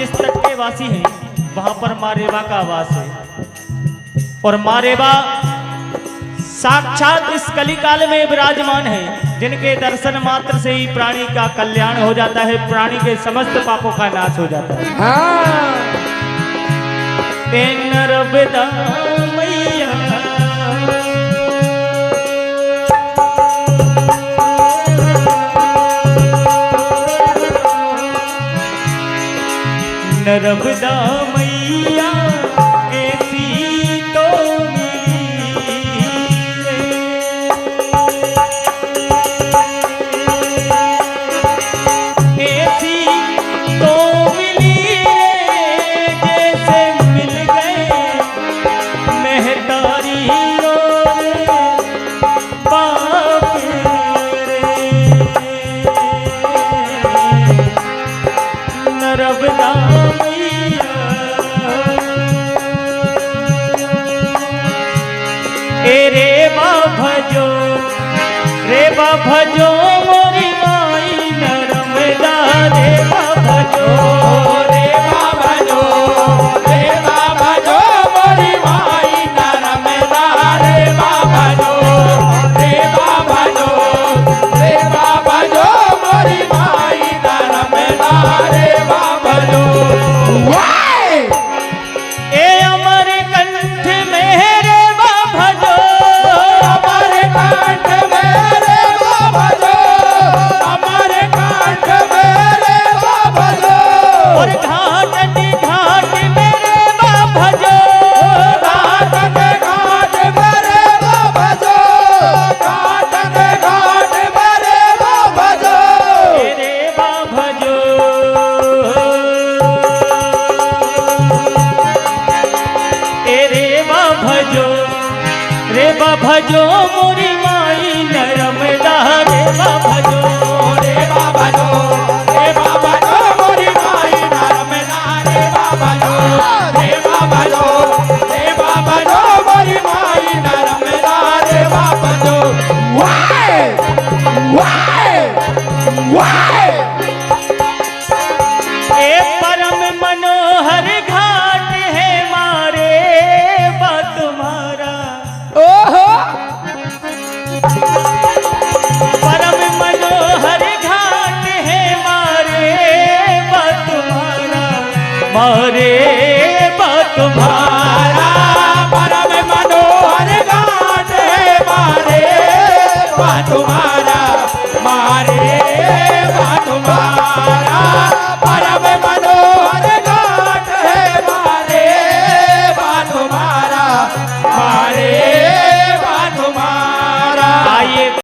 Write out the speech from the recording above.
जिस तट के वासी हैं वहां पर माँ रेवा का आवास है। और माँ रेवा साक्षात इस कलिकाल में विराजमान है, जिनके दर्शन मात्र से ही प्राणी का कल्याण हो जाता है, प्राणी के समस्त पापों का नाश हो जाता है। नर्मदा मैया नर्मदा मैया ऐसी तो ऐसी तो मिली जैसे मिल गए मेहतारी और बाप नर्मदा भजो मोरी माई नर्मदा रेवा भजो रेवा भजो रेवा भजो मोरी माई नर्मदा रेवा भजो रेवा भजो रेवा भजो मोरी माई नर्मदा रेवा भजो। ए अमर कंठ में रेवा भजो अमर कंठ में भजो मोरी माई नर्मदा रेवा भजो रेवा भजो रेवा भजो मोरी माई नर्मदा रेवा भजो रेवा भजो रेवा भजो मोरी माई नर्मदा रेवा भजो। ए परम मनोहर घाट है मारे तुम्हारा परम मनोहर घाट है मारे तुम्हारा मारे तुम्हारा